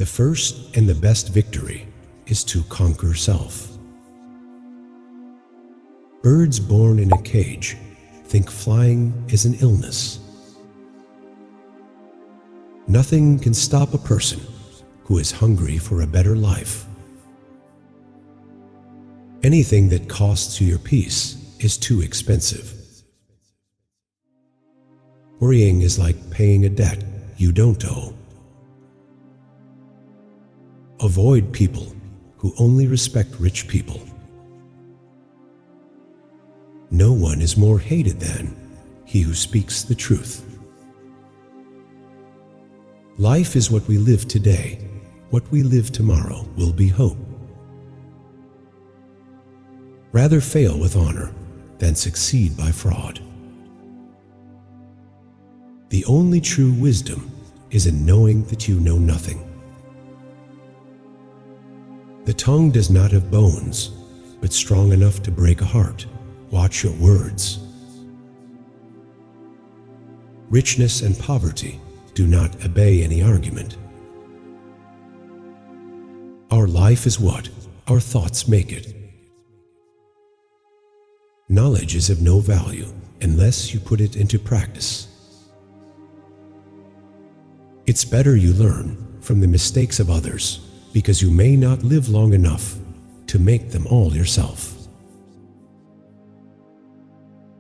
The first and the best victory is to conquer self. Birds born in a cage think flying is an illness. Nothing can stop a person who is hungry for a better life. Anything that costs you your peace is too expensive. Worrying is like paying a debt you don't owe. Avoid people who only respect rich people. No one is more hated than he who speaks the truth. Life is what we live today. What we live tomorrow will be hope. Rather fail with honor than succeed by fraud. The only true wisdom is in knowing that you know nothing. The tongue does not have bones, but strong enough to break a heart. Watch your words. Richness and poverty do not obey any argument. Our life is what our thoughts make it. Knowledge is of no value unless you put it into practice. It's better you learn from the mistakes of others, because you may not live long enough to make them all yourself.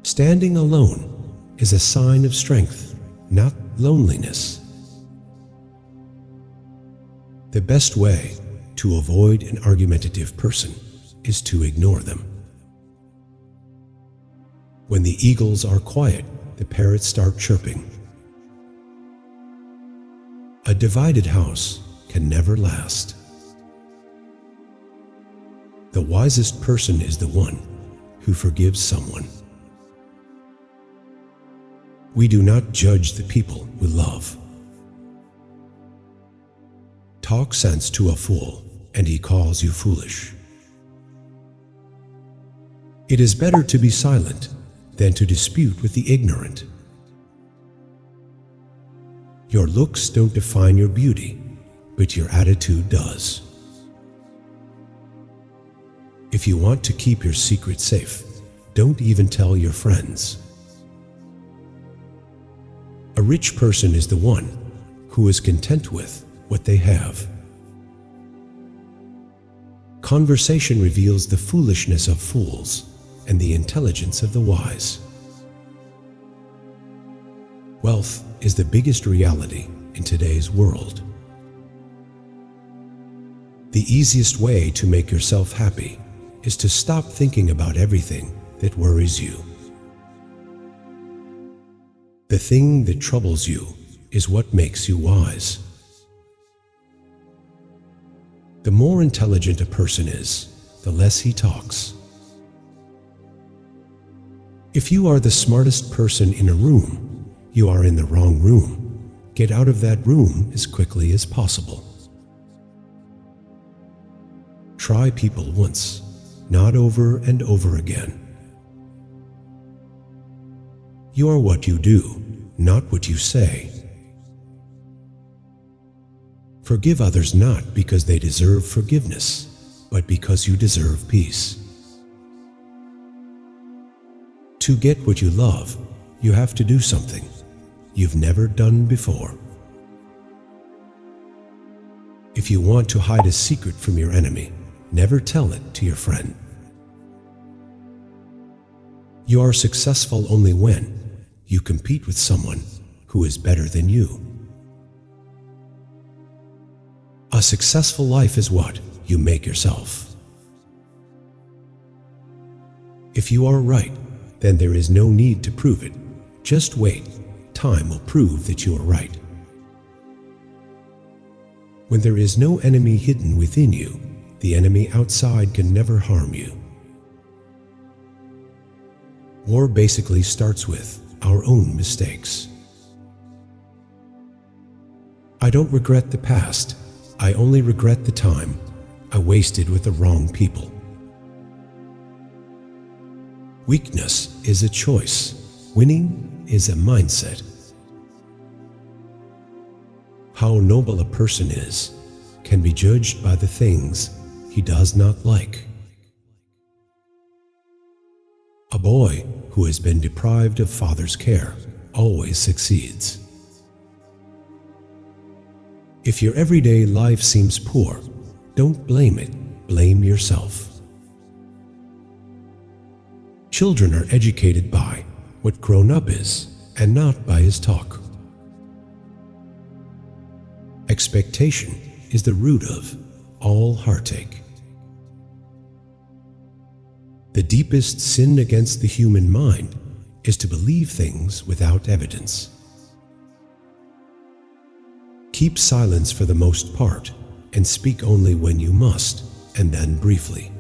Standing alone is a sign of strength, not loneliness. The best way to avoid an argumentative person is to ignore them. When the eagles are quiet, the parrots start chirping. A divided house can never last. The wisest person is the one who forgives someone. We do not judge the people we love. Talk sense to a fool, and he calls you foolish. It is better to be silent than to dispute with the ignorant. Your looks don't define your beauty, but your attitude does. If you want to keep your secret safe, don't even tell your friends. A rich person is the one who is content with what they have. Conversation reveals the foolishness of fools and the intelligence of the wise. Wealth is the biggest reality in today's world. The easiest way to make yourself happy is to stop thinking about everything that worries you. The thing that troubles you is what makes you wise. The more intelligent a person is, the less he talks. If you are the smartest person in a room, you are in the wrong room. Get out of that room as quickly as possible. Try people once, not over and over again. You are what you do, not what you say. Forgive others not because they deserve forgiveness, but because you deserve peace. To get what you love, you have to do something you've never done before. If you want to hide a secret from your enemy, never tell it to your friend. You are successful only when you compete with someone who is better than you. A successful life is what you make yourself. If you are right, then there is no need to prove it. Just wait. Time will prove that you are right. When there is no enemy hidden within you, the enemy outside can never harm you. War basically starts with our own mistakes. I don't regret the past. I only regret the time I wasted with the wrong people. Weakness is a choice. Winning is a mindset. How noble a person is can be judged by the things he does not like. A boy who has been deprived of father's care always succeeds. If your everyday life seems poor, don't blame it, blame yourself. Children are educated by what grown-up is and not by his talk. Expectation is the root of all heartache. The deepest sin against the human mind is to believe things without evidence. Keep silence for the most part and speak only when you must, and then briefly.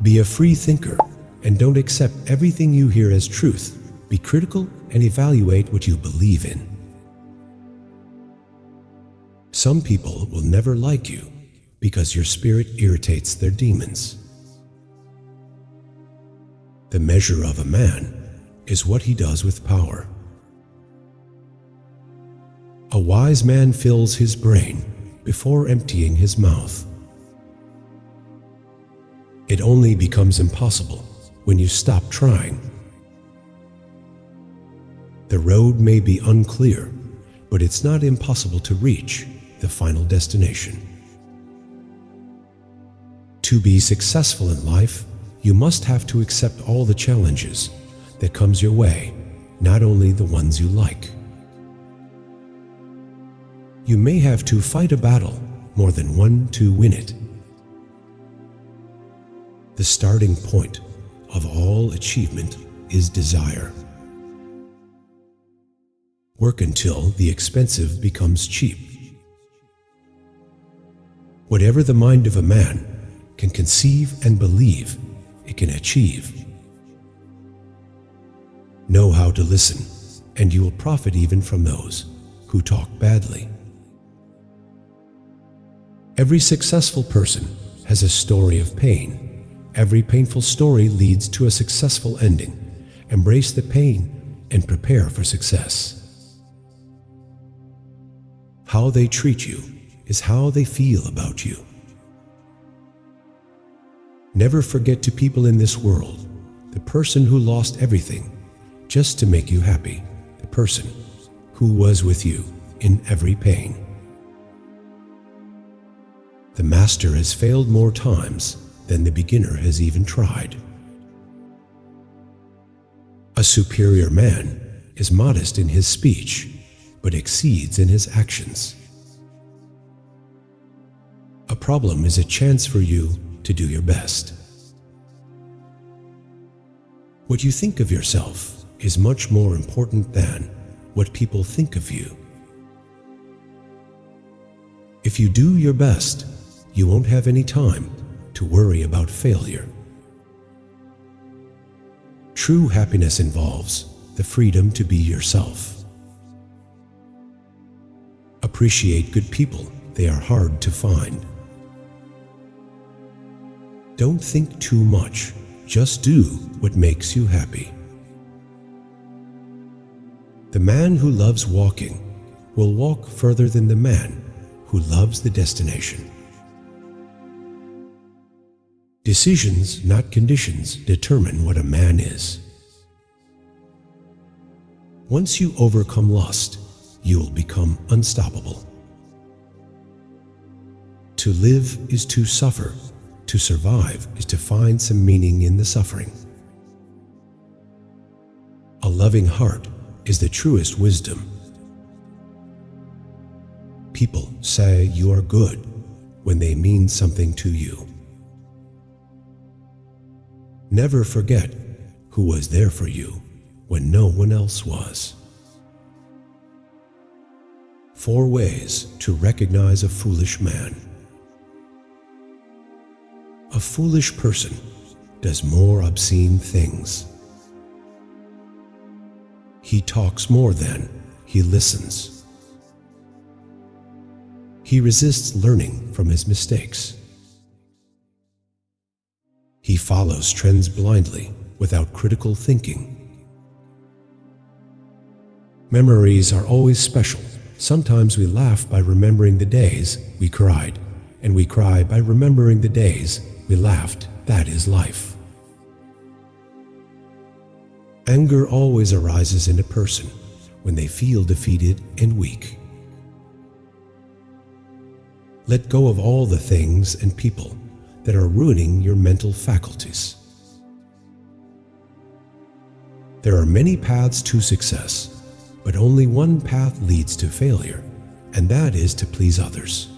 Be a free thinker and don't accept everything you hear as truth. Be critical and evaluate what you believe in. Some people will never like you because your spirit irritates their demons. The measure of a man is what he does with power. A wise man fills his brain before emptying his mouth. It only becomes impossible when you stop trying. The road may be unclear, but it's not impossible to reach the final destination. To be successful in life, you must have to accept all the challenges that comes your way, not only the ones you like. You may have to fight a battle more than one to win it. The starting point of all achievement is desire. Work until the expensive becomes cheap. Whatever the mind of a man can conceive and believe, it can achieve. Know how to listen, and you will profit even from those who talk badly. Every successful person has a story of pain. Every painful story leads to a successful ending. Embrace the pain and prepare for success. How they treat you is how they feel about you. Never forget to people in this world, the person who lost everything just to make you happy, the person who was with you in every pain. The master has failed more times than the beginner has even tried. A superior man is modest in his speech, but exceeds in his actions. A problem is a chance for you to do your best. What you think of yourself is much more important than what people think of you. If you do your best, you won't have any time to worry about failure. True happiness involves the freedom to be yourself. Appreciate good people. They are hard to find. Don't think too much. Just do what makes you happy. The man who loves walking will walk further than the man who loves the destination. Decisions, not conditions, determine what a man is. Once you overcome lust, you will become unstoppable. To live is to suffer. To survive is to find some meaning in the suffering. A loving heart is the truest wisdom. People say you are good when they mean something to you. Never forget who was there for you when no one else was. 4 ways to recognize a foolish man. A foolish person does more obscene things. He talks more than he listens. He resists learning from his mistakes. He follows trends blindly without critical thinking. Memories are always special Sometimes we laugh by remembering the days we cried, and we cry by remembering the days we laughed. That is life. Anger always arises in a person when they feel defeated and weak. Let go of all the things and people that are ruining your mental faculties. There are many paths to success, but only one path leads to failure, and that is to please others.